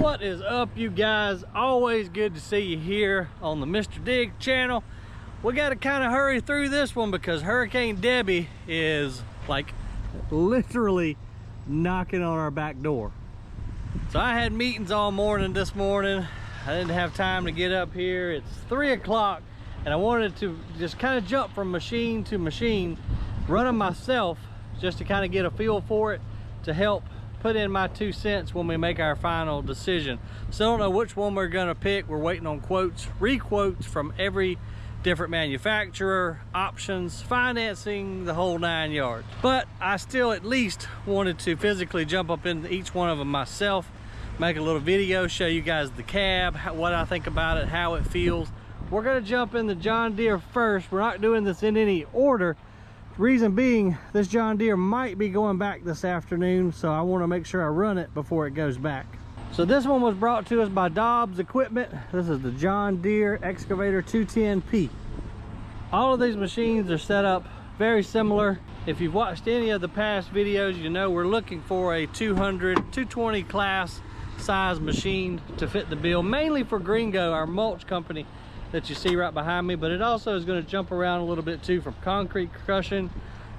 What is up, you guys? Always good to see you here on the Mr. Dig channel. We got to kind of hurry through this one because Hurricane Debbie is like literally knocking on our back door. So I had meetings all morning this morning. I didn't have time to get up here. It's 3 o'clock and I wanted to just kind of jump from machine to machine, run them myself just to kind of get a feel for it, to help put in my 2 cents when we make our final decision. So I don't know which one we're gonna pick. We're waiting on quotes, re-quotes from every different manufacturer, options, financing, the whole 9 yards. But I still at least wanted to physically jump up into each one of them myself, make a little video, show you guys the cab, what I think about it, how it feels. We're gonna jump in the John Deere first. We're not doing this in any order. Reason being, this John Deere might be going back this afternoon, so I want to make sure I run it before it goes back. So this one was brought to us by Dobbs Equipment. This is the John Deere Excavator 210P. All of these machines are set up very similar. If you've watched any of the past videos, you know we're looking for a 220 class size machine to fit the bill, mainly for Gringo, our mulch company that you see right behind me, but it also is going to jump around a little bit too, from concrete crushing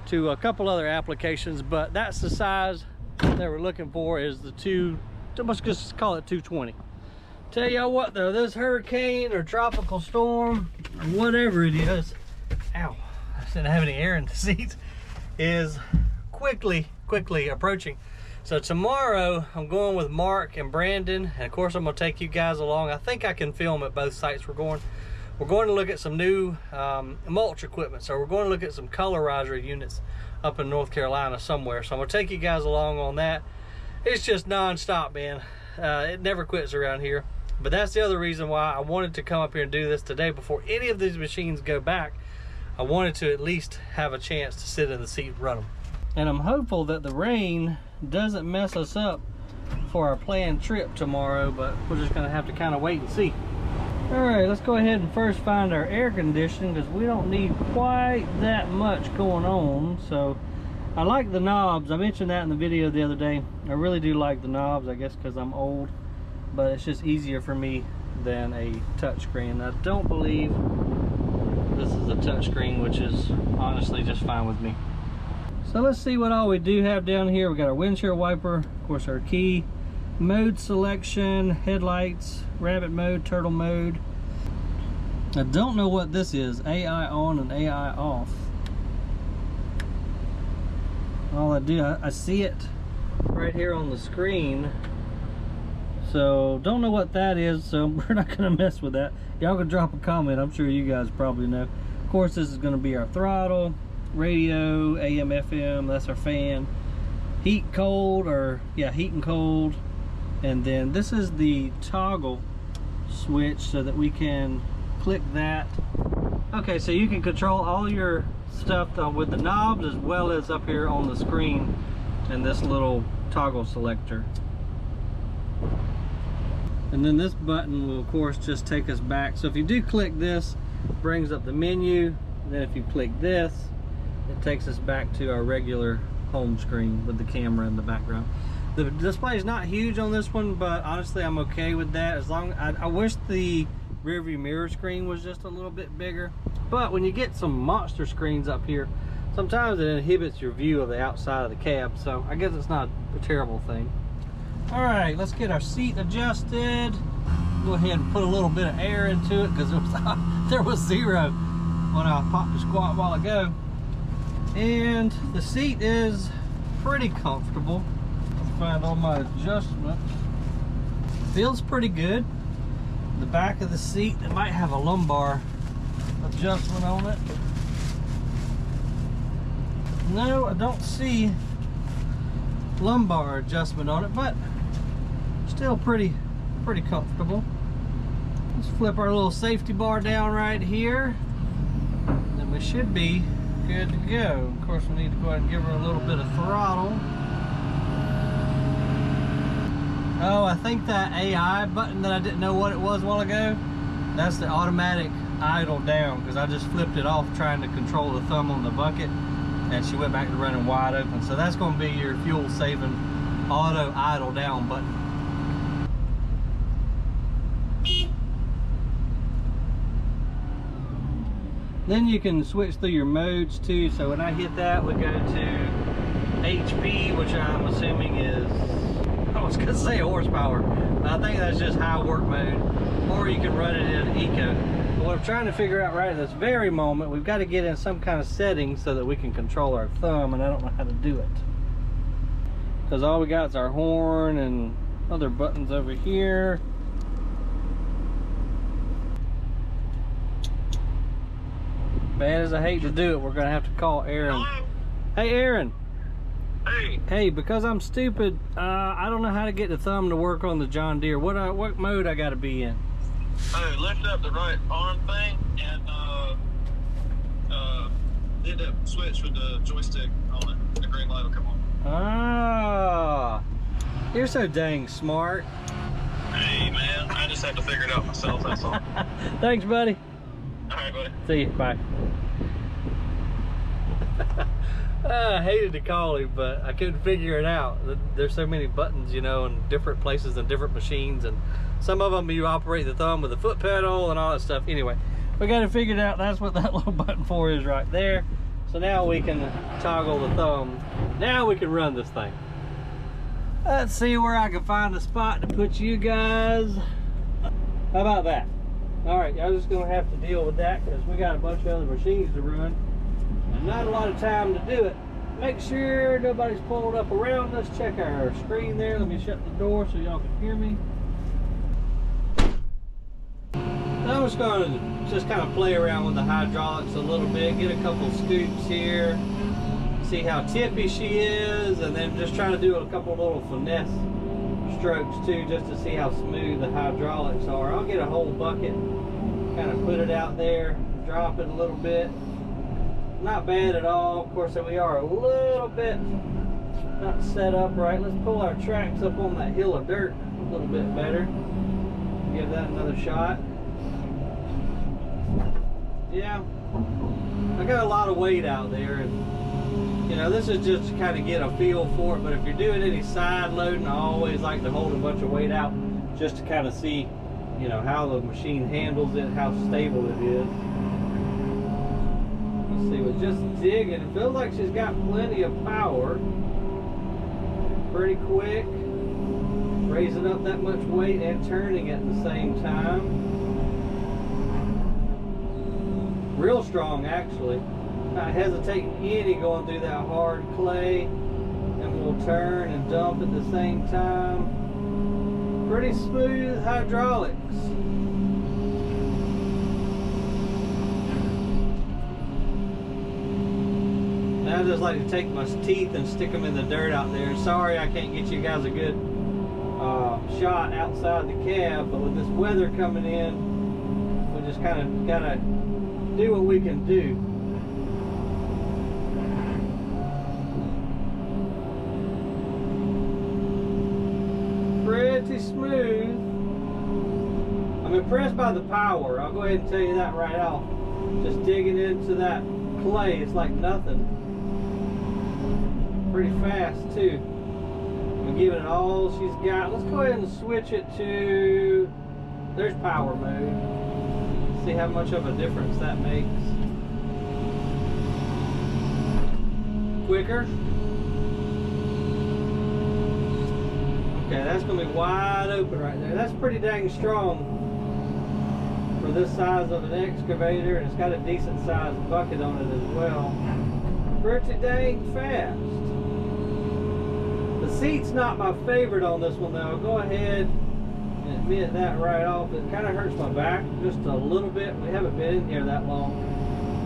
to a couple other applications. But that's the size that we're looking for, is the let's just call it 220. Tell y'all what though, this hurricane or tropical storm or whatever it is, ow, I didn't have any air in the seats, is quickly approaching. So tomorrow I'm going with Mark and Brandon, and of course I'm going to take you guys along. I think I can film at both sites we're going. We're going to look at some new mulch equipment. So we're going to look at some colorizer units up in North Carolina somewhere. So I'm going to take you guys along on that. It's just non-stop, man. It never quits around here. But that's the other reason why I wanted to come up here and do this today before any of these machines go back. I wanted to at least have a chance to sit in the seat and run them. And I'm hopeful that the rain doesn't mess us up for our planned trip tomorrow, but we're just gonna have to kind of wait and see. All right, let's go ahead and first find our air conditioning, because we don't need quite that much going on. So I like the knobs. I mentioned that in the video the other day. I really do like the knobs, I guess because I'm old, but it's just easier for me than a touchscreen. I don't believe this is a touchscreen, which is honestly just fine with me. So let's see what all we do have down here. We got our windshield wiper, of course our key, mode selection, headlights, rabbit mode, turtle mode. I don't know what this is, AI on and AI off. All I do, I see it right here on the screen. So don't know what that is, so we're not gonna mess with that. Y'all can drop a comment, I'm sure you guys probably know. Of course this is gonna be our throttle, radio, AM, FM, that's our fan, heat, cold, or yeah, heat and cold. And then this is the toggle switch so that we can click that. Okay, so you can control all your stuff with the knobs as well as up here on the screen and this little toggle selector. And then this button will of course just take us back. So if you do click this, it brings up the menu. Then if you click this, it takes us back to our regular home screen with the camera in the background. The display is not huge on this one, but honestly I'm okay with that. As long I wish the rear view mirror screen was just a little bit bigger, but when you get some monster screens up here, sometimes it inhibits your view of the outside of the cab, so I guess it's not a terrible thing. All right, let's get our seat adjusted. Go ahead and put a little bit of air into it because there was zero when I popped the squat a while ago. And the seat is pretty comfortable. Let's find all my adjustments. Feels pretty good. The back of the seat, it might have a lumbar adjustment on it. No, I don't see lumbar adjustment on it, but still pretty comfortable. Let's flip our little safety bar down right here, and we should be good to go. Of course we need to go ahead and give her a little bit of throttle. Oh, I think that AI button that I didn't know what it was a while ago, that's the automatic idle down, because I just flipped it off trying to control the thumb on the bucket and she went back to running wide open. So that's going to be your fuel saving auto idle down button. Then you can switch through your modes too. So when I hit that, we go to HP, which I'm assuming is, I was gonna say horsepower. I think that's just high work mode, or you can run it in eco. But what I'm trying to figure out right at this very moment, we've got to get in some kind of setting so that we can control our thumb, and I don't know how to do it. Because all we got is our horn and other buttons over here. Bad as I hate to do it, we're gonna have to call Aaron. Hello? Hey Aaron. Hey. Hey, because I'm stupid, I don't know how to get the thumb to work on the John Deere. What mode I gotta be in? Lift up the right arm thing and hit that switch with the joystick on it. The green light will come on. Ah, you're so dang smart. Hey man, I just have to figure it out myself, that's all. Thanks, buddy. Alright, buddy. See you, bye. I hated to call him, but I couldn't figure it out. There's so many buttons, you know, in different places and different machines, and some of them you operate the thumb with the foot pedal and all that stuff. Anyway, we got it figured out. That's what that little button for is right there. So now we can toggle the thumb. Now we can run this thing. Let's see where I can find a spot to put you guys. How about that? All right, y'all just gonna have to deal with that because we got a bunch of other machines to run. Not a lot of time to do it. Make sure nobody's pulled up around us. Check our screen there. Let me shut the door so y'all can hear me. I'm just going to kind of play around with the hydraulics a little bit, get a couple scoops here, see how tippy she is, and then just try to do a couple little finesse strokes too, just to see how smooth the hydraulics are. I'll get a whole bucket, kind of put it out there, drop it a little bit. Not bad at all. Of course, we are a little bit not set up right. Let's pull our tracks up on that hill of dirt a little bit better. Give that another shot. Yeah, I got a lot of weight out there, and you know, this is just to kind of get a feel for it. But if you're doing any side loading, I always like to hold a bunch of weight out just to kind of see, you know, how the machine handles it, how stable it is. See, we're just digging. It feels like she's got plenty of power. Pretty quick. Raising up that much weight and turning at the same time. Real strong, actually. Not hesitating any going through that hard clay. And we'll turn and dump at the same time. Pretty smooth hydraulics. I just like to take my teeth and stick them in the dirt out there. Sorry I can't get you guys a good shot outside the cab, but with this weather coming in, we just kind of gotta do what we can do. Pretty smooth. I'm impressed by the power. I'll go ahead and tell you that right off. Just digging into that clay, it's like nothing. Pretty fast too. I'm giving it all she's got. Let's go ahead and switch it to, there's power mode. See how much of a difference that makes. Quicker. Okay, that's gonna be wide open right there. That's pretty dang strong for this size of an excavator, and it's got a decent sized bucket on it as well. Pretty dang fast. The seat's not my favorite on this one though. I'll go ahead and admit that right off. It kind of hurts my back just a little bit. We haven't been in here that long.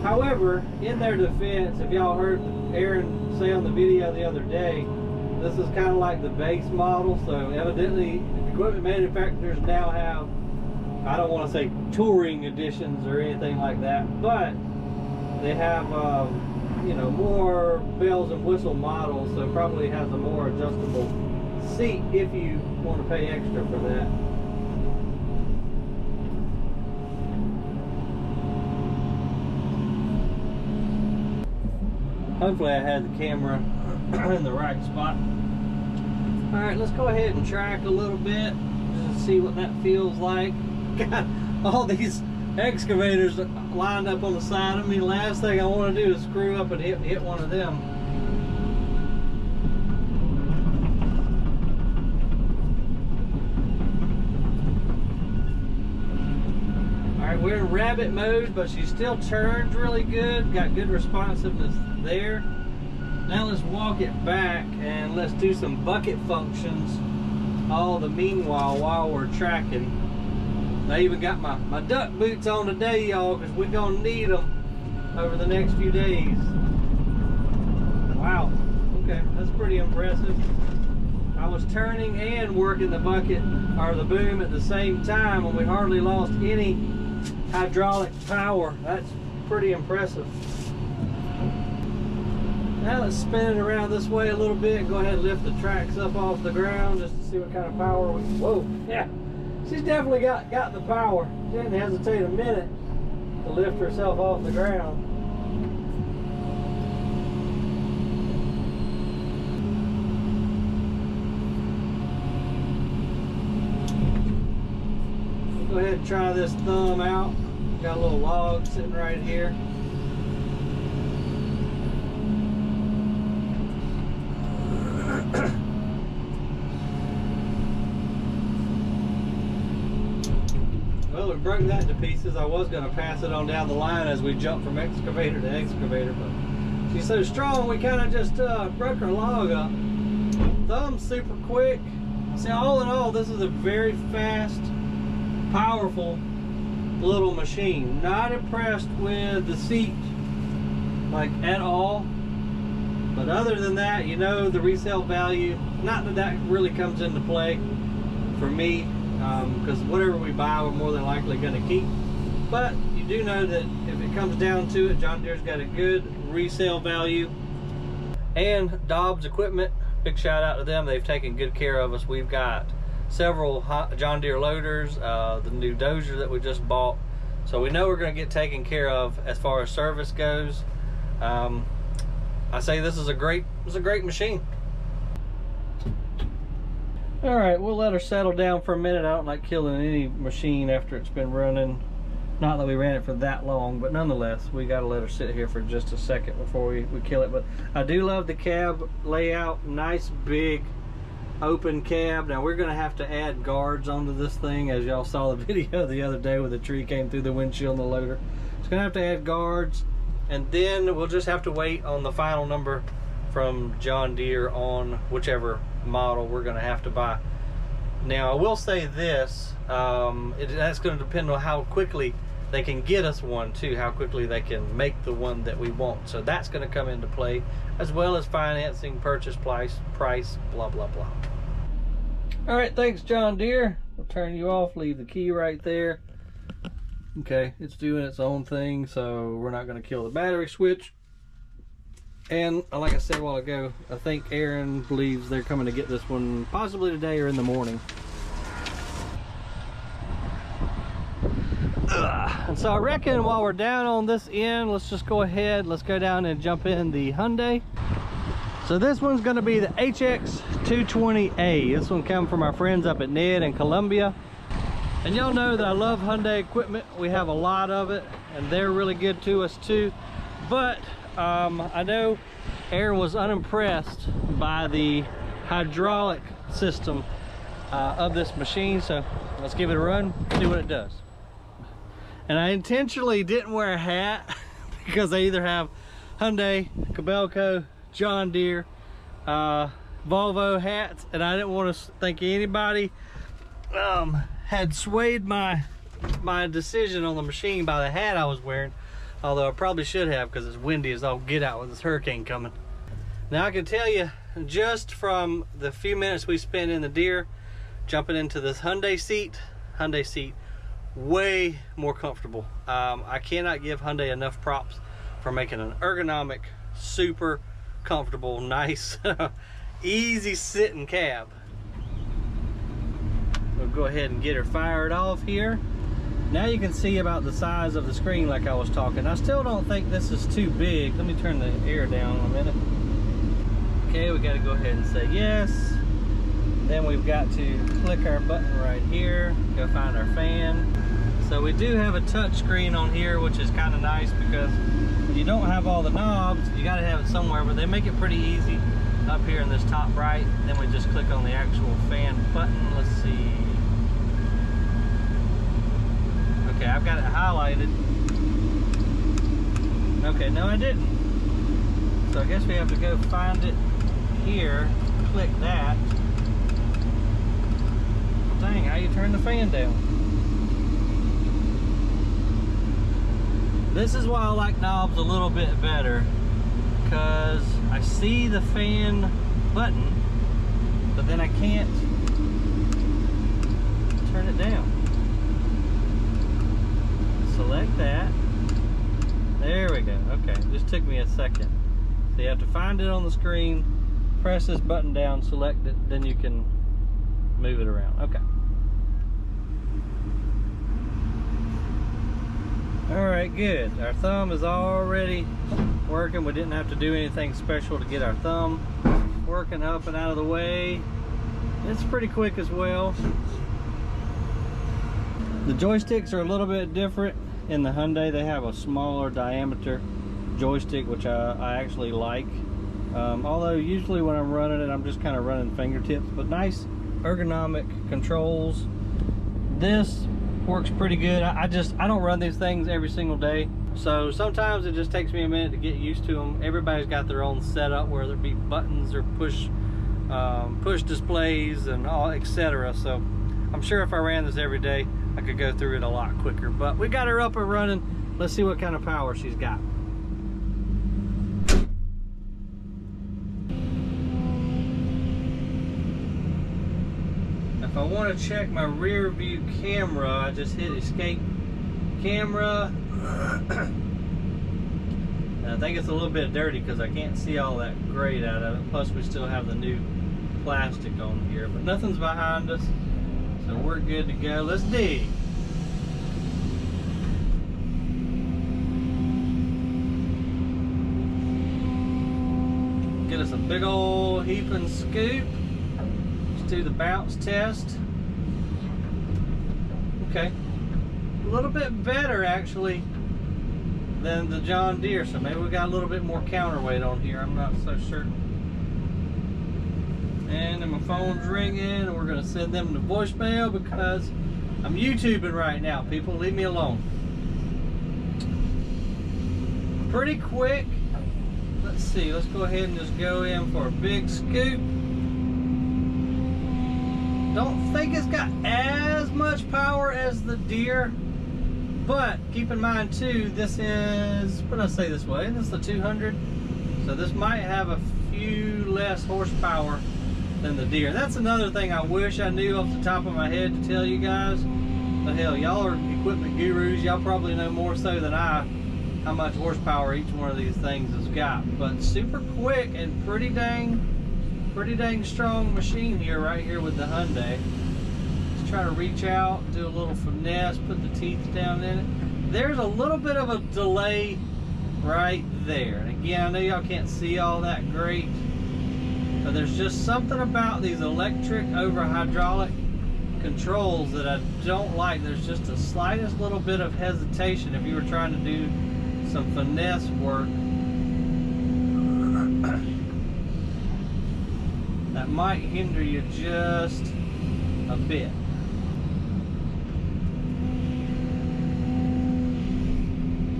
However, in their defense, if y'all heard Aaron say on the video the other day, this is kind of like the base model. So evidently, equipment manufacturers now have, I don't want to say touring editions or anything like that, but they have you know, more bells and whistle models, so probably has a more adjustable seat if you want to pay extra for that. Hopefully I had the camera in the right spot. Alright, let's go ahead and track a little bit just to see what that feels like. God, all these excavators lined up on the side of me. Last thing I want to do is screw up and hit one of them. Alright, we're in rabbit mode, but she still turns really good. Got good responsiveness there. Now let's walk it back and let's do some bucket functions all the meanwhile while we're tracking. I even got my duck boots on today, y'all, because we're gonna need them over the next few days. Wow, okay, that's pretty impressive. I was turning and working the bucket or the boom at the same time and we hardly lost any hydraulic power. That's pretty impressive. Now let's spin it around this way a little bit and go ahead and lift the tracks up off the ground just to see what kind of power we... Whoa, yeah. She's definitely got the power. She didn't hesitate a minute to lift herself off the ground. We'll go ahead and try this thumb out. Got a little log sitting right here. Well, we broke that to pieces. I was going to pass it on down the line as we jump from excavator to excavator, but she's so strong we kind of just broke her log up. Thumb's super quick. See, all in all, this is a very fast, powerful little machine. Not impressed with the seat, like, at all. But other than that, you know, the resale value, not that that really comes into play for me, because whatever we buy, we're more than likely going to keep. But you do know that if it comes down to it, John Deere's got a good resale value. And Dobbs Equipment, big shout out to them. They've taken good care of us. We've got several John Deere loaders, the new dozer that we just bought. So we know we're going to get taken care of as far as service goes. I say this is a great machine. All right, we'll let her settle down for a minute. I don't like killing any machine after it's been running. Not that we ran it for that long, but nonetheless, we got to let her sit here for just a second before we kill it. But I do love the cab layout. Nice, big, open cab. Now, we're going to have to add guards onto this thing, as y'all saw the video the other day where the tree came through the windshield on the loader. It's going to have to add guards, and then we'll just have to wait on the final number from John Deere on whichever model we're going to have to buy. Now, I will say this, that's going to depend on how quickly they can get us one too, how quickly they can make the one that we want. So that's going to come into play, as well as financing, purchase price, blah, blah, blah. All right, thanks, John Deere. We'll turn you off, leave the key right there. Okay, it's doing its own thing, so we're not going to kill the battery switch. And like I said a while ago, I think Aaron believes they're coming to get this one possibly today or in the morning. And so I reckon while we're down on this end, let's just go ahead, let's go down and jump in the Hyundai. So this one's going to be the HX220A. This one came from our friends up at Ned in Columbia. And y'all know that I love Hyundai equipment. We have a lot of it, and they're really good to us too. But I know Aaron was unimpressed by the hydraulic system of this machine, so let's give it a run, see what it does. And I intentionally didn't wear a hat because they either have Hyundai, Kobelco, John Deere, Volvo hats, and I didn't want to think anybody had swayed my decision on the machine by the hat I was wearing. Although I probably should have, because it's windy as all get out with this hurricane coming. Now I can tell you, just from the few minutes we spent in the Deere, jumping into this Hyundai seat, way more comfortable. I cannot give Hyundai enough props for making an ergonomic, super comfortable, nice, easy sitting cab. We'll go ahead and get her fired off here. Now you can see about the size of the screen like I was talking. I still don't think this is too big. Let me turn the air down a minute. Okay, we got to go ahead and say yes. Then we've got to click our button right here, go find our fan. So we do have a touch screen on here, which is kind of nice because you don't have all the knobs, you got to have it somewhere, but they make it pretty easy up here in this top right. Then we just click on the actual fan button. Let's see. Okay, I've got it highlighted. Okay, no I didn't. So I guess we have to go find it here, click that. Dang, how you turn the fan down? This is why I like knobs a little bit better, because I see the fan button, but then I can't turn it down. Select that. There we go. Okay, just took me a second. So you have to find it on the screen, press this button down, select it, then you can move it around. Okay. All right, good. Our thumb is already working. We didn't have to do anything special to get our thumb working up and out of the way. It's pretty quick as well. The joysticks are a little bit different. In the Hyundai, they have a smaller diameter joystick, which I actually like. Although usually when I'm running it, I'm just kind of running fingertips, but nice ergonomic controls. This works pretty good. I don't run these things every single day, so sometimes it just takes me a minute to get used to them. Everybody's got their own setup, whether it be buttons or push displays and all, etc. So I'm sure if I ran this every day, I could go through it a lot quicker. But we got her up and running. Let's see what kind of power she's got. If I want to check my rear view camera, I just hit escape camera. And I think it's a little bit dirty because I can't see all that grade out of it. Plus we still have the new plastic on here, but nothing's behind us, so we're good to go. Let's dig. Get us a big old heaping scoop. Do the bounce test. Okay, a little bit better actually than the John Deere, so maybe we got a little bit more counterweight on here. I'm not so certain. And then my phone's ringing, and we're gonna send them to voicemail because I'm YouTubing right now. People, leave me alone. Pretty quick. Let's see. Let's go ahead and just go in for a big scoop. Don't think it's got as much power as the Deere, but keep in mind too, this is, what did I say this way? This is the 200, so this might have a few less horsepower than the Deere. That's another thing I wish I knew off the top of my head to tell you guys, but hell, y'all are equipment gurus. Y'all probably know more so than I how much horsepower each one of these things has got. But super quick and pretty dang strong machine here, right here with the Hyundai. Let's try to reach out, do a little finesse, put the teeth down in it. There's a little bit of a delay right there. And again, I know y'all can't see all that great, but there's just something about these electric over hydraulic controls that I don't like. There's just the slightest little bit of hesitation if you were trying to do some finesse work. That might hinder you just a bit.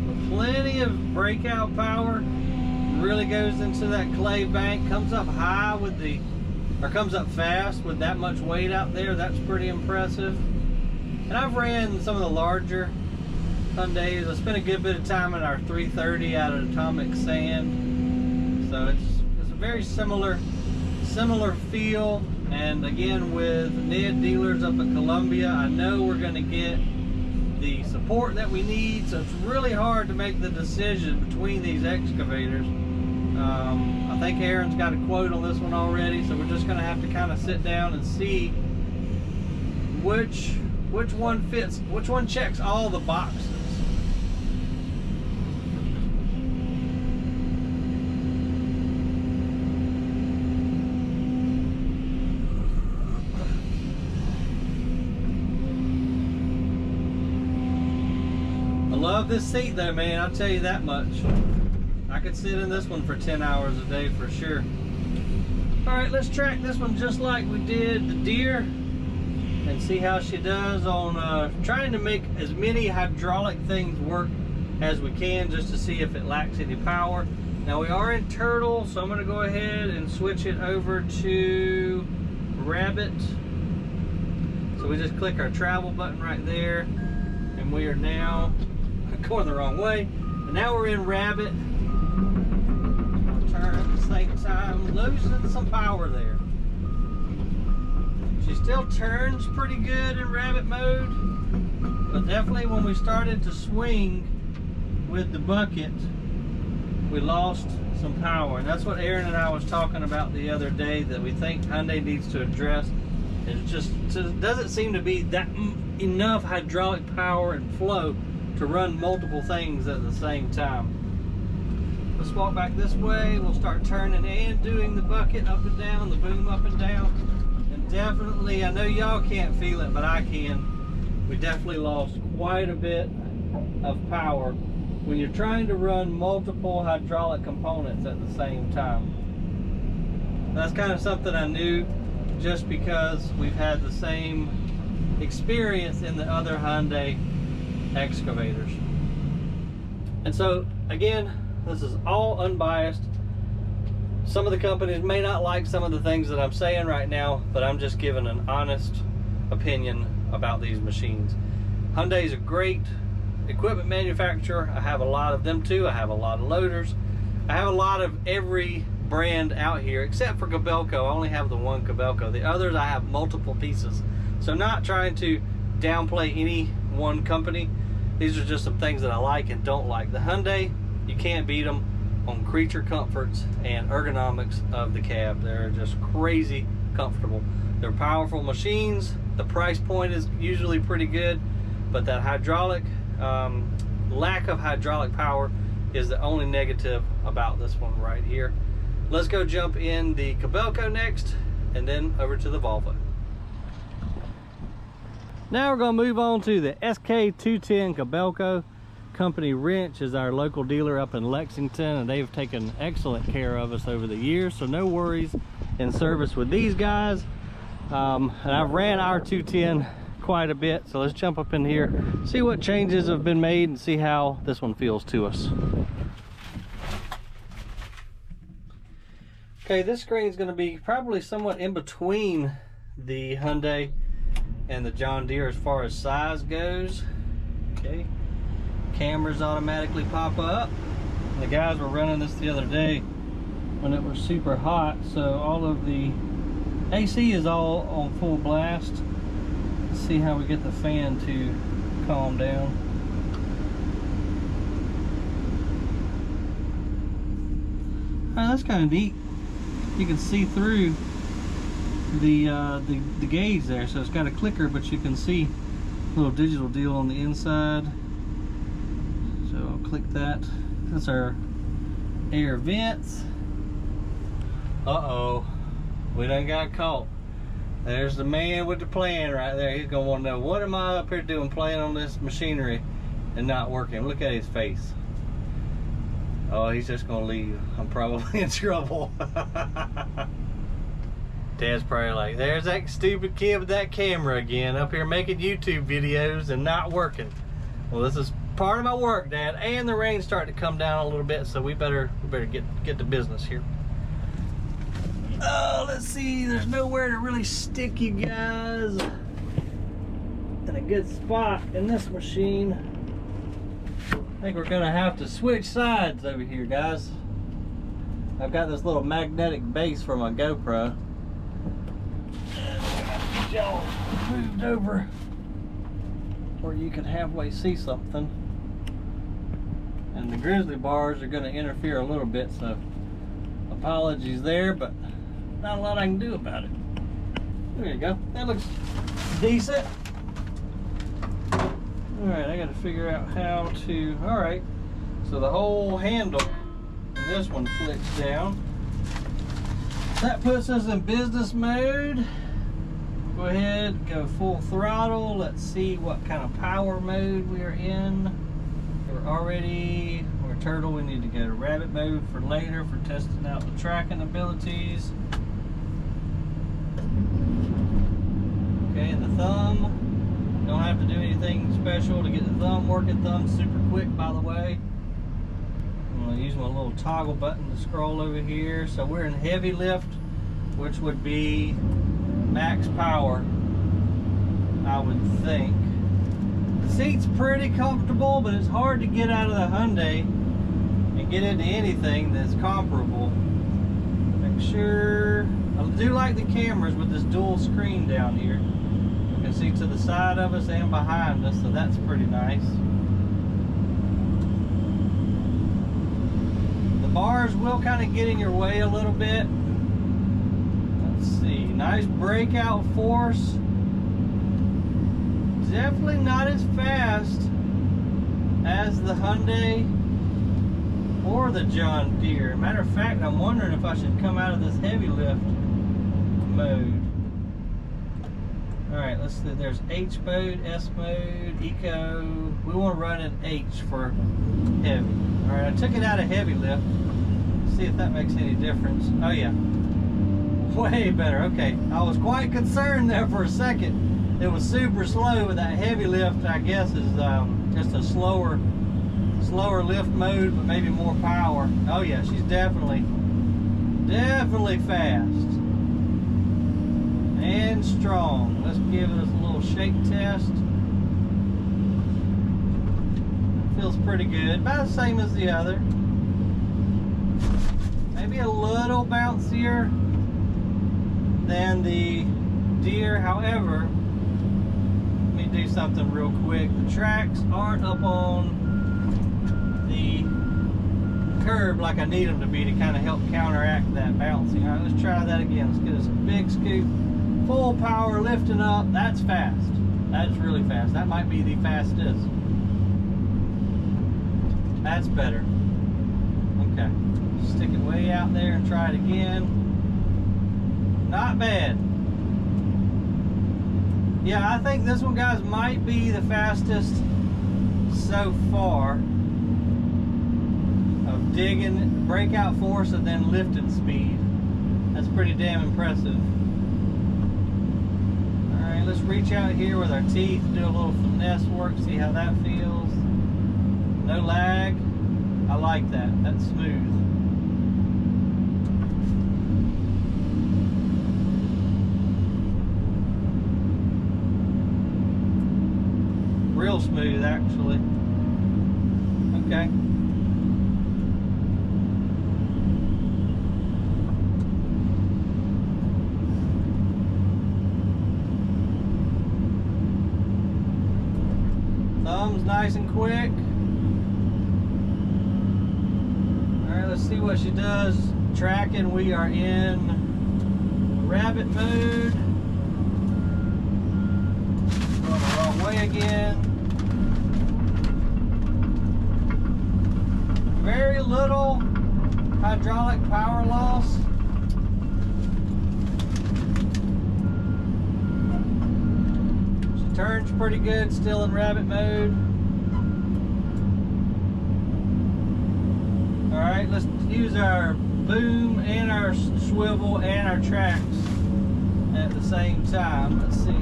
But plenty of breakout power. Really goes into that clay bank. Comes up high with the, or comes up fast with that much weight out there. That's pretty impressive. And I've ran some of the larger Hyundais. I spent a good bit of time in our 330 out of Atomic Sand. So it's a very similar feel. And again, with Ned dealers up at Columbia, I know we're going to get the support that we need. So it's really hard to make the decision between these excavators. I think Aaron's got a quote on this one already, so we're just going to have to kind of sit down and see which one fits, which one checks all the boxes. love this seat though, man, I'll tell you that much. I could sit in this one for 10 hours a day for sure. All right, let's track this one just like we did the Deere and see how she does on trying to make as many hydraulic things work as we can, just to see if it lacks any power. Now we are in Turtle, so I'm gonna go ahead and switch it over to Rabbit. So we just click our travel button right there, and we are now going the wrong way. And now we're in Rabbit. I'll turn at the same time, losing some power there. She still turns pretty good in Rabbit mode, but definitely when we started to swing with the bucket, we lost some power. And that's what Aaron and I was talking about the other day, that we think Hyundai needs to address. It just doesn't seem to be that enough hydraulic power and flow to run multiple things at the same time. Let's walk back this way. We'll start turning and doing the bucket up and down, the boom up and down. And definitely, I know y'all can't feel it, but I can. We definitely lost quite a bit of power when you're trying to run multiple hydraulic components at the same time. That's kind of something I knew, just because we've had the same experience in the other Hyundai excavators. And so again, this is all unbiased. Some of the companies may not like some of the things that I'm saying right now, but I'm just giving an honest opinion about these machines. Hyundai is a great equipment manufacturer. I have a lot of them too. I have a lot of loaders. I have a lot of every brand out here except for Kobelco. I only have the one Kobelco. The others I have multiple pieces. So not trying to downplay any one company. These are just some things that I like and don't like. The Hyundai, you can't beat them on creature comforts and ergonomics of the cab. They're just crazy comfortable. They're powerful machines. The price point is usually pretty good, but that hydraulic lack of hydraulic power is the only negative about this one right here. Let's go jump in the Kobelco next, and then over to the Volvo. Now we're going to move on to the SK210 Kobelco. Company Wrench is our local dealer up in Lexington, and they've taken excellent care of us over the years, so no worries in service with these guys. And I've ran our 210 quite a bit, so let's jump up in here, see what changes have been made, and see how this one feels to us. Okay, this screen is going to be probably somewhat in between the Hyundai and the John Deere as far as size goes. Okay, cameras automatically pop up. The guys were running this the other day when it was super hot, so all of the AC is all on full blast. Let's see how we get the fan to calm down. Oh, that's kind of neat. You can see through the gauge there, so it's got a clicker, but you can see a little digital deal on the inside. So I'll click that. That's our air vents. Uh-oh, we done got caught. There's the man with the plan right there. He's gonna want to know, what am I up here doing playing on this machinery and not working? Look at his face. Oh, he's just gonna leave. I'm probably in trouble. Dad's probably like, there's that stupid kid with that camera again, up here making YouTube videos and not working. Well, this is part of my work, Dad, and the rain's starting to come down a little bit, so we better get to business here. Oh, let's see, there's nowhere to really stick you guys in a good spot in this machine. I think we're gonna have to switch sides over here, guys. I've got this little magnetic base for my GoPro. And I'm gonna get y'all moved over where you can halfway see something. And the grizzly bars are gonna interfere a little bit, so apologies there, but not a lot I can do about it. There you go. That looks decent. Alright, I gotta figure out how to... Alright, so the whole handle in this one flicks down. That puts us in business mode. Go ahead, go full throttle. Let's see what kind of power mode we are in. We're turtle. We need to go to rabbit mode for later for testing out the tracking abilities. Okay, and the thumb. Don't have to do anything special to get the thumb working. Thumb's super quick, by the way. I'm going to use my little toggle button to scroll over here. So we're in heavy lift, which would be max power, I would think. The seat's pretty comfortable, but it's hard to get out of the Hyundai and get into anything that's comparable. Make sure, I do like the cameras with this dual screen down here. You can see to the side of us and behind us, so that's pretty nice. The bars will kind of get in your way a little bit. Let's see, nice breakout force. Definitely not as fast as the Hyundai or the John Deere. Matter of fact, I'm wondering if I should come out of this heavy lift mode. Alright, let's see, there's H mode, S mode, Eco. We want to run in H for heavy. Alright, I took it out of heavy lift. See if that makes any difference. Oh yeah, way better. Okay, I was quite concerned there for a second. It was super slow with that heavy lift. I guess is just a slower lift mode, but maybe more power. Oh yeah, she's definitely fast and strong. Let's give it a little shake test. Feels pretty good, about the same as the other. Maybe a little bouncier than the Deere. However, let me do something real quick. The tracks aren't up on the curb like I need them to be to kind of help counteract that bouncing. All right, let's try that again. Let's get us a big scoop, full power, lifting up. That's fast. That's really fast. That might be the fastest. That's better. Okay, stick it way out there and try it again. Not bad. Yeah, I think this one, guys, might be the fastest so far of digging, breakout force, and then lifting speed. That's pretty damn impressive. Alright, let's reach out here with our teeth, do a little finesse work, see how that feels. No lag. I like that. That's smooth. Real smooth, actually. Okay. Thumb's nice and quick. Alright, let's see what she does. Tracking, we are in rabbit mode. Going the wrong way again. Very little hydraulic power loss. She turns pretty good, still in rabbit mode. Alright, let's use our boom and our swivel and our tracks at the same time. Let's see.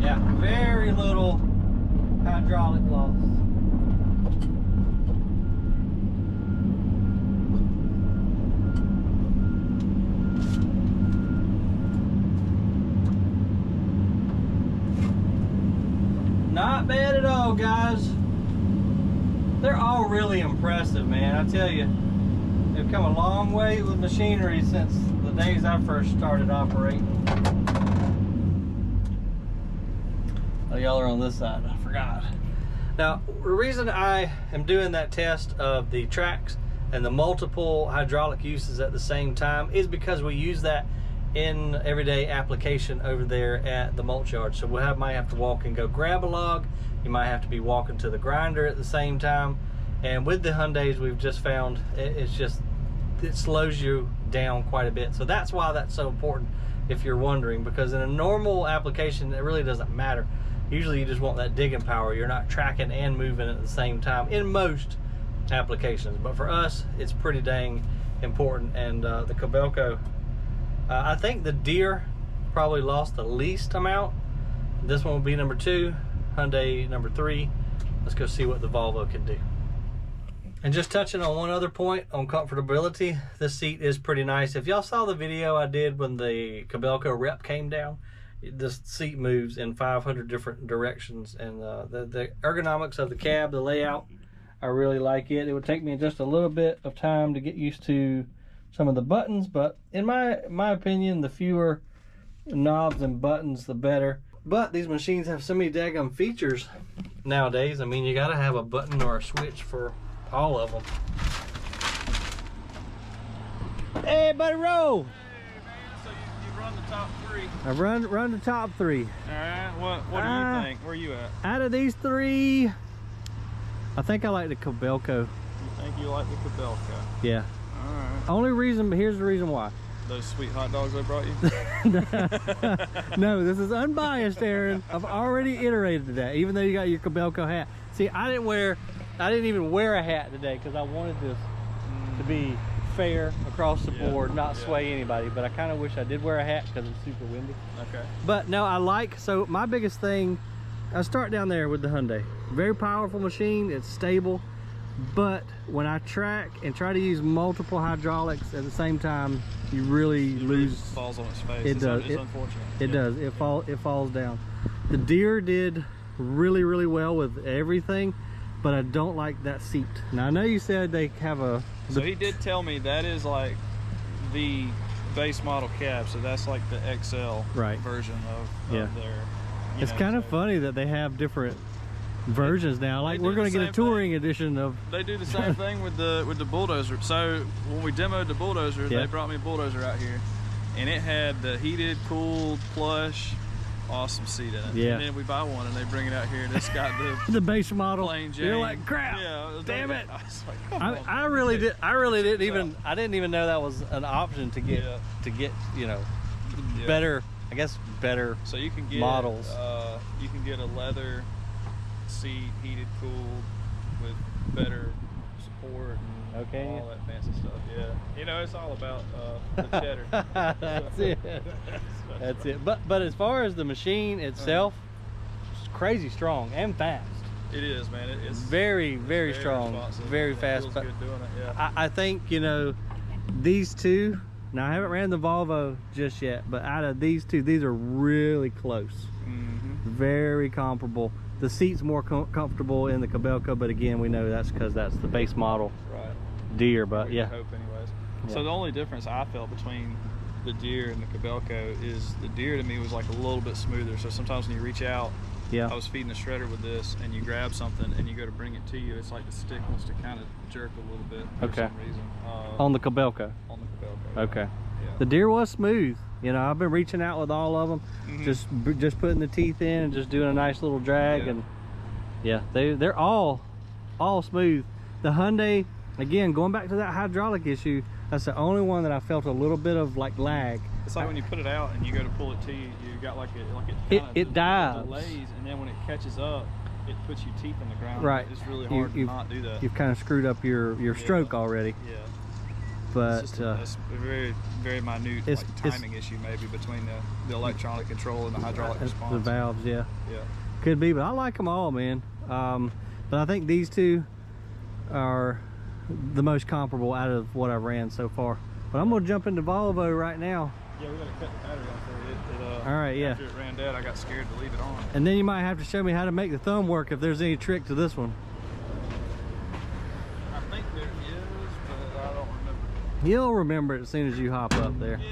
Yeah, very little hydraulic loss. Not bad at all, guys. They're all really impressive, man. I tell you, they've come a long way with machinery since the days I first started operating. Oh, y'all are on this side, I forgot. Now, the reason I am doing that test of the tracks and the multiple hydraulic uses at the same time is because we use that in everyday application over there at the mulch yard. So we might have to walk and go grab a log. You might have to be walking to the grinder at the same time. And with the Hyundais, we've just found it slows you down quite a bit. So that's why that's so important, if you're wondering, because in a normal application, it really doesn't matter. Usually you just want that digging power. You're not tracking and moving at the same time in most applications, but for us it's pretty dang important. And the Kobelco, I think the Deere probably lost the least amount. This one will be number 2, Hyundai number 3. Let's go see what the Volvo can do. And just touching on one other point on comfortability, this seat is pretty nice. If y'all saw the video I did when the Kobelco rep came down, this seat moves in 500 different directions, and the ergonomics of the cab, the layout, I really like it. It would take me just a little bit of time to get used to some of the buttons, but in my opinion, the fewer knobs and buttons, the better. But these machines have so many daggum features nowadays. I mean, you gotta have a button or a switch for all of them. Hey, buddy, roll. Hey, man, so you run the top 3. I run the top 3. All right, what do you think? Where are you at? Out of these 3, I think I like the Kobelco. You think you like the Kobelco? Yeah. All right. Only reason, but here's the reason why. Those sweet hot dogs I brought you? No, this is unbiased, Aaron. I've already iterated that, even though you got your Kobelco hat. See, I didn't even wear a hat today because I wanted this to be fair across the board, not sway anybody. But I kind of wish I did wear a hat because it's super windy. Okay. But no, so my biggest thing, I start down there with the Hyundai. Very powerful machine, it's stable. But when I track and try to use multiple hydraulics at the same time, you really lose. It falls on its face. It does. It's unfortunate. It does. It falls down. The Deere did really, really well with everything, but I don't like that seat. Now I know you said they have a. So he did tell me that is like the base model cab. So that's like the XL version of their. It's kind of funny that they have different versions now. Like we're going to get a touring edition of. They do the same thing with the bulldozer. So when we demoed the bulldozer, they brought me a bulldozer out here, and it had the heated, cooled, plush, awesome seat in it. Yeah. And then we buy one, and they bring it out here, and it's got the the base model. Plain Jane. You're like, crap. Yeah. Damn it. I was like, come on. I really didn't even. I didn't even know that was an option to get you know better. I guess better. So you can get models. You can get a leather seat, heated, cooled, with better support and all that fancy stuff. Yeah, you know, it's all about the cheddar. That's it. That's it. But as far as the machine itself, it's crazy strong and fast. It is, man. It's very, very strong, very fast. It feels good doing it. Yeah. I think, you know, these two. Now I haven't ran the Volvo just yet, but out of these two, these are really close. Very comparable. The seat's more comfortable in the Kobelco, but again, we know that's because that's the base model Deere. But I hope anyways. So the only difference I felt between the Deere and the Kobelco is the Deere to me was like a little bit smoother. So sometimes when you reach out, I was feeding the shredder with this, and you grab something and you go to bring it to you, it's like the stick wants to kind of jerk a little bit for some reason. On the Kobelco. On the Kobelco. Okay. Yeah. The Deere was smooth. You know, I've been reaching out with all of them, just putting the teeth in and just doing a nice little drag, and they're all smooth. The Hyundai, again, going back to that hydraulic issue, that's the only one that I felt a little bit of like lag. It's like when you put it out and you go to pull it to you, you got like it dives, delays, and then when it catches up, it puts your teeth in the ground. Right. It's really hard to not do that. You've kind of screwed up your stroke already. Yeah. But it's just a very, very minute timing issue maybe between the electronic control and the hydraulic response. The valves, Yeah. Could be, but I like them all, man. But I think these two are the most comparable out of what I've ran so far. But I'm gonna jump into Volvo right now. Yeah, we gotta cut the battery off for it. All right, yeah. After it ran dead, I got scared to leave it on. And then you might have to show me how to make the thumb work if there's any trick to this one. I think there is, but I don't remember. You'll remember it as soon as you hop up there. Yeah.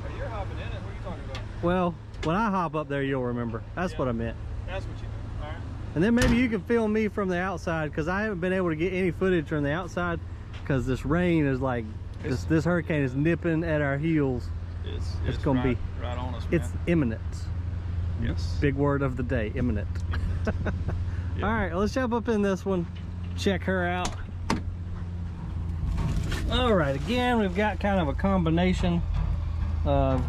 Oh, you're hopping in it. What are you talking about? Well, when I hop up there, you'll remember. That's what I meant. That's what you meant. All right. And then maybe you can film me from the outside, because I haven't been able to get any footage from the outside because this rain is like, this hurricane is nipping at our heels. It's gonna be right on us, man. It's imminent. Yes. Big word of the day, imminent. Yeah. All right, let's jump up in this one, check her out. All right, again, we've got kind of a combination of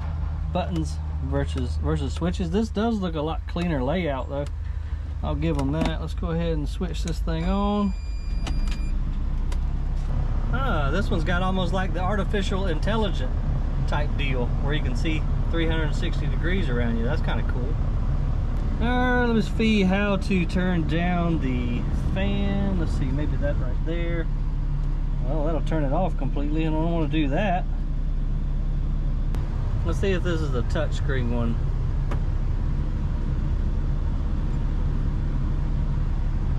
buttons versus switches. This does look a lot cleaner layout though. I'll give them that. Let's go ahead and switch this thing on. This one's got almost like the artificial intelligent type deal where you can see 360 degrees around you. That's kind of cool. Alright, let's see how to turn down the fan. Let's see, maybe that right there. Well, that'll turn it off completely, and I don't want to do that. Let's see if this is a touchscreen one.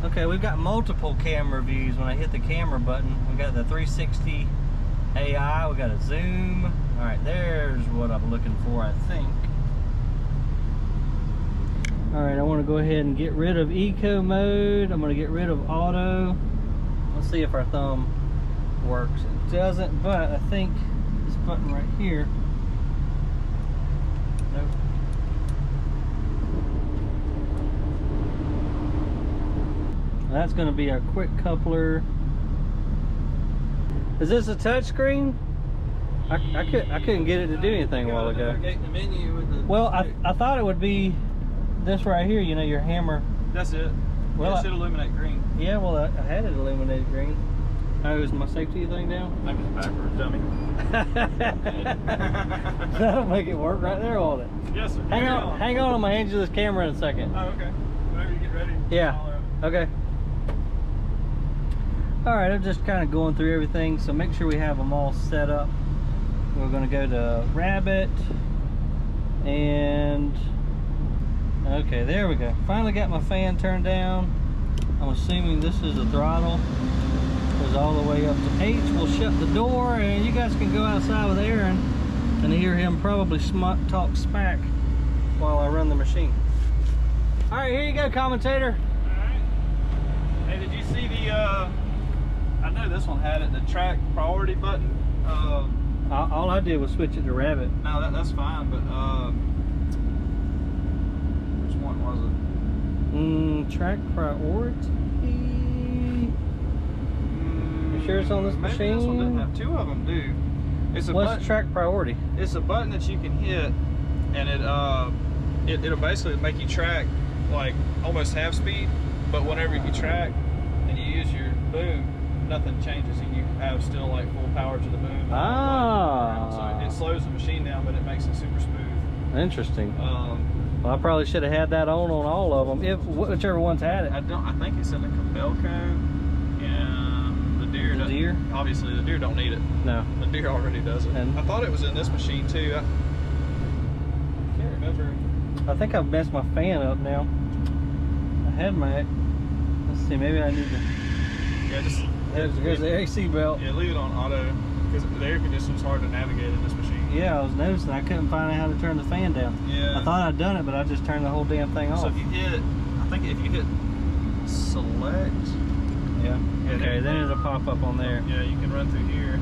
Okay, we've got multiple camera views when I hit the camera button. We got the 360 AI, we got a zoom. All right, there's what I'm looking for, I think. All right, I want to go ahead and get rid of eco mode. I'm going to get rid of auto. Let's see if our thumb works. It doesn't, but I think this button right here. Nope. That's going to be our quick coupler. Is this a touch screen? I couldn't get it to do anything a while ago. The menu with the well, I thought it would be this right here, you know, your hammer. That's it. Well, it should illuminate green. Yeah, well, I had it illuminated green. Oh, is my safety thing down? I think it's backwards, dummy. That'll make it work right there, won't it? Yes, sir. Hang on, I'm gonna hand you this camera in a second. Oh, okay. Whenever you get ready. Yeah. Okay. All right, I'm just kind of going through everything, so make sure we have them all set up. We're gonna go to Rabbit, and okay, there we go. Finally got my fan turned down. I'm assuming this is the throttle. Goes all the way up to H. We'll shut the door, and you guys can go outside with Aaron and hear him probably talk smack while I run the machine. All right, here you go, commentator. All right. Hey, did you see the? I know this one had it. The track priority button. All I did was switch it to Rabbit. No, that's fine, but which one was it? Track priority. You sure it's on this Maybe machine? This one didn't have. Two of them do. It's a What's track priority? It's a button that you can hit, and it'll basically make you track like almost half speed. But whenever you track and you use your boom, nothing changes, and you have still like full power to the boom. Ah. So it slows the machine down, but it makes it super smooth. Interesting. Well, I probably should have had that on all of them, whichever one's had it. I think it's in the Kobelco, and the Deere. The Deere? Obviously, the Deere don't need it. No. The Deere already does it. And I thought it was in this machine too. I can't remember. I think I've messed my fan up now. I had my. Let's see. Maybe I need to. Yeah, just. There's the AC belt. Yeah, leave it on auto, because the air conditioner's hard to navigate in this machine. Yeah, I was noticing I couldn't find out how to turn the fan down. Yeah. I thought I'd done it, but I just turned the whole damn thing off. So if you hit, I think if you hit select. Yeah. Okay, then it'll pop up on there. Yeah, you can run through here.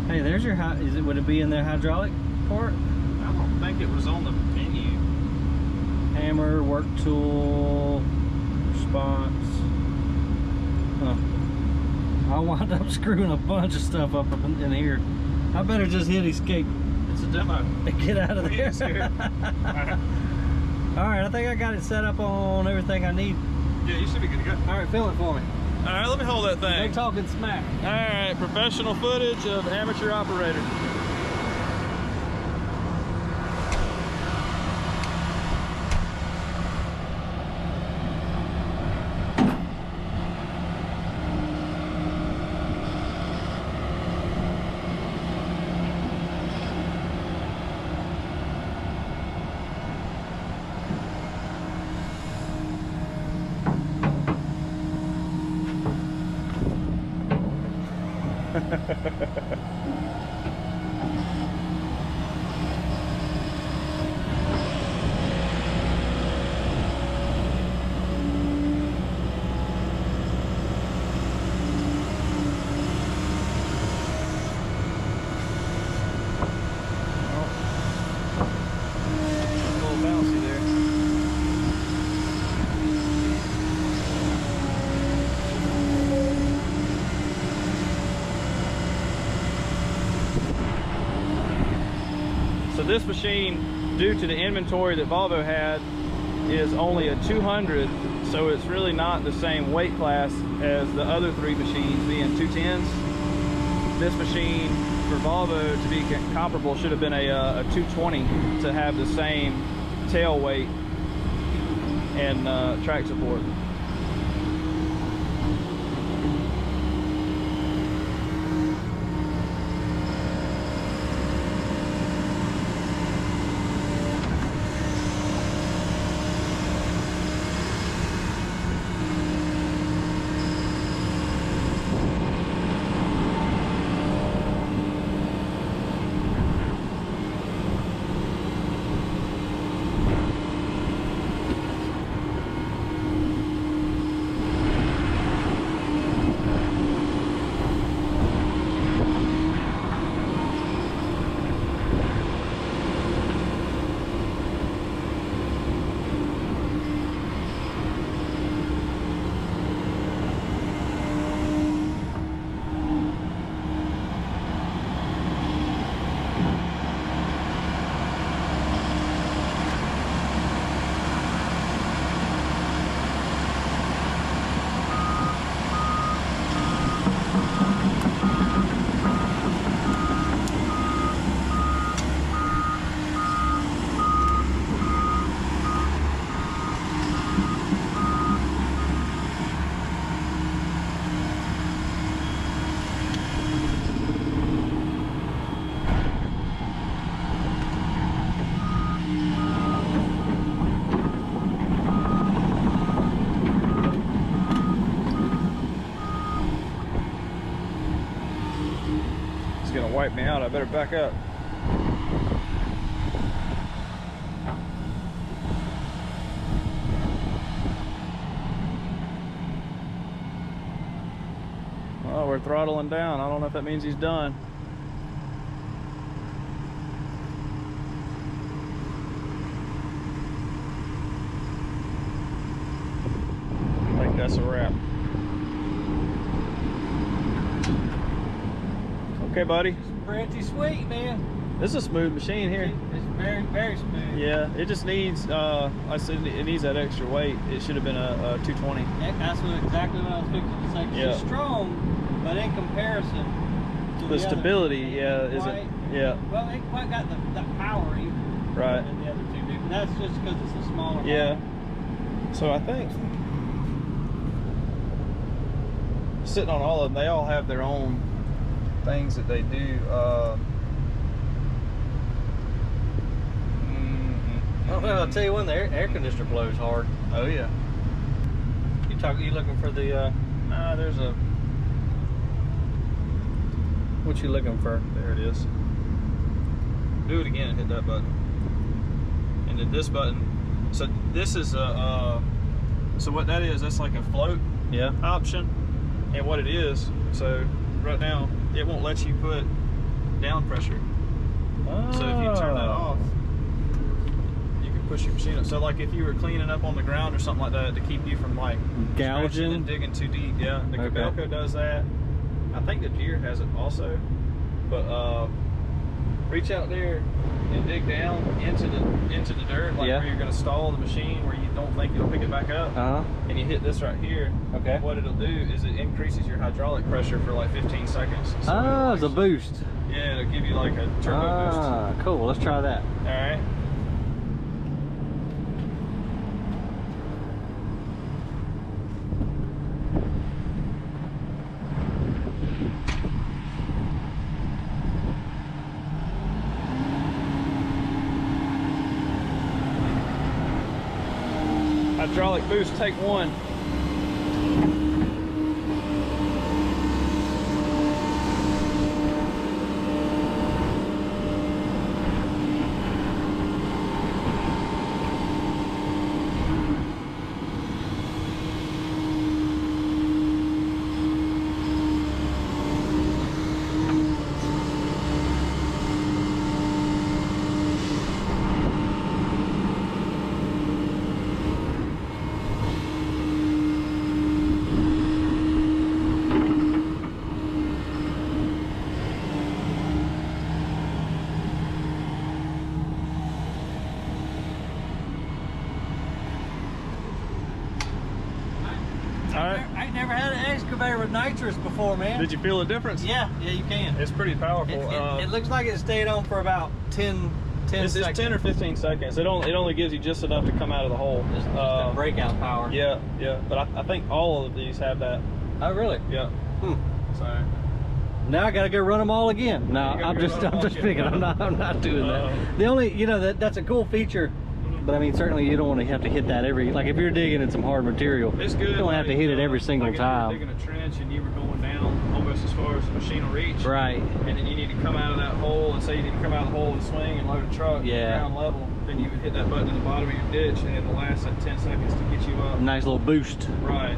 Hey, there's your would it be in their hydraulic part? I don't think it was on the menu. Hammer, work tool, response. Huh. I wound up screwing a bunch of stuff up in here. I better just hit escape. It's a demo. And get out of there. All right, I think I got it set up on everything I need. Yeah, you should be good to go. All right, film it for me. All right, let me hold that thing. They're talking smack. All right, professional footage of amateur operator. this machine, due to the inventory that Volvo had, is only a 200, so it's really not the same weight class as the other 3 machines being 210s. This machine for Volvo to be comparable should have been a 220 to have the same tail weight and track support. Gonna wipe me out. I better back up. Well, we're throttling down. I don't know if that means he's done. I think that's a wrap. Okay, buddy. It's pretty sweet, man. This is a smooth machine here. It's very, very smooth. Yeah, it just needs, I said it needs that extra weight. It should have been a 220. That's exactly what I was fixing to say. Yeah. It's strong, but in comparison to The stability, isn't, yeah. Well, it ain't quite got the power either. Right. Than the other two do. But that's just because it's a smaller Yeah. model. So I think sitting on all of them, they all have their own things that they do. I don't know. I'll tell you when the air conditioner blows hard. Oh yeah. You looking for the? There's a. What you looking for? There it is. Do it again and hit that button. And then this button. So this is a. So what that is? That's like a float. Yeah. Option. And what it is. So right now it won't let you put down pressure. Oh. So if you turn that off, you can push your machine up. So like if you were cleaning up on the ground or something like that to keep you from like Gouging and digging too deep. Yeah, the Okay. Kobelco does that. I think the Deere has it also. But reach out there and dig down into the dirt, like where you're going to stall the machine, where you don't think it'll pick it back up. And you hit this right here. Okay. What it'll do is it increases your hydraulic pressure for like 15 seconds. So it's a boost. Yeah, it'll give you like a turbo boost. Cool. Let's try that. All right. Hydraulic boost, take one. never had an excavator with nitrous before, man. Did you feel the difference? Yeah, you can. It's pretty powerful. It looks like it stayed on for about 10 seconds. It's 10 or 15 seconds. It only gives you just enough to come out of the hole. Just that breakout power. Yeah. But I think all of these have that. Oh, really? Yeah. So now I gotta go run them all again. No, I'm just picking. I'm not doing that. The only, you know, that's a cool feature. But I mean, certainly you don't want to have to hit that every, like if you're digging in some hard material, it's good. You don't have to hit it every single time. If you're digging a trench and you were going down almost as far as the machine will reach. Right. And then you need to come out of that hole, and say you need to come out of the hole and swing and load a truck ground level, then you would hit that button in the bottom of your ditch, and it'll last that 10 seconds to get you up. Nice little boost. Right.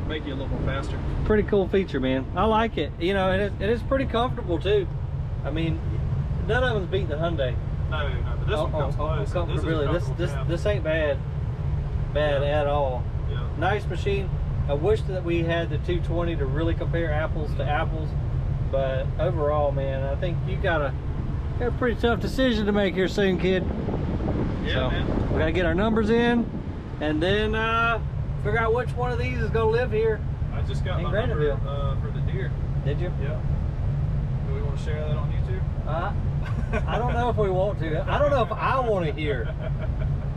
Make you a little more faster. Pretty cool feature, man. I like it. You know, and it's pretty comfortable too. I mean, none of them's beating the Hyundai. No, but this one comes close. Really, this ain't bad at all. Yeah. Nice machine. I wish that we had the 220 to really compare apples to apples, but overall, man, I think you got a pretty tough decision to make here soon, kid. Yeah, so, man. We gotta get our numbers in, and then figure out which one of these is gonna live here. I just got my number for the Deere. Did you? Yeah. Do we want to share that on YouTube? I don't know if we want to. I don't know if I want to hear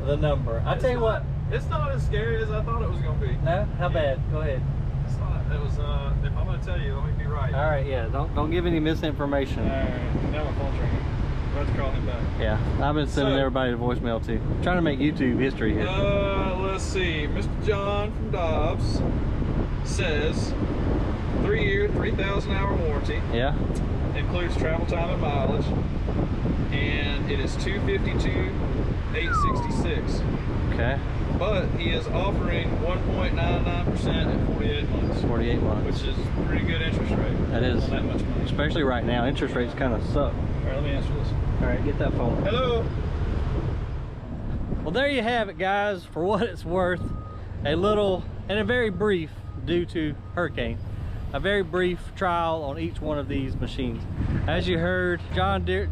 the number. I tell you what. It's not as scary as I thought it was going to be. No? How bad? Go ahead. It's not. It was, if I'm going to tell you, let me be right. All right, yeah. Don't give any misinformation. All right. Now my phone's ringing. Let's call him back. Yeah. I've been sending everybody to voicemail too. I'm trying to make YouTube history here. Let's see. Mr. John from Dobbs says 3-year, 3,000 hour warranty. Yeah. Includes travel time and mileage, and it is $252,866. Okay. But he is offering 1.99% at 48 months. 48 months. Which is pretty good interest rate. That is. On that much money. Especially right now, interest rates kind of suck. All right, let me answer this. All right, get that phone. Hello. Well, there you have it, guys. For what it's worth, a little and a very brief, due to hurricane, a very brief trial on each one of these machines. As you heard, John Deere,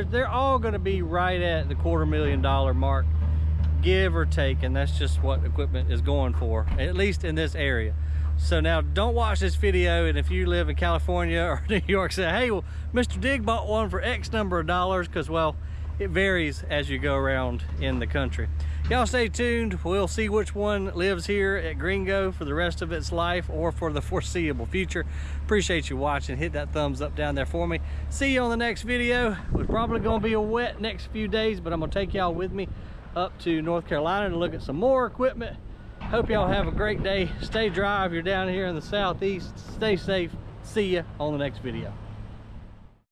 they're all going to be right at the $250,000 mark, give or take, and that's just what equipment is going for, at least in this area. So now don't watch this video, and if you live in California or New York, say, hey, well, Mr. Dig bought one for X number of dollars, because, well, it varies as you go around in the country. Y'all stay tuned. We'll see which one lives here at Gringo for the rest of its life or for the foreseeable future. Appreciate you watching. Hit that thumbs up down there for me. See you on the next video. It's probably going to be a wet next few days, but I'm going to take y'all with me up to North Carolina to look at some more equipment. Hope y'all have a great day. Stay dry if you're down here in the southeast. Stay safe. See ya on the next video.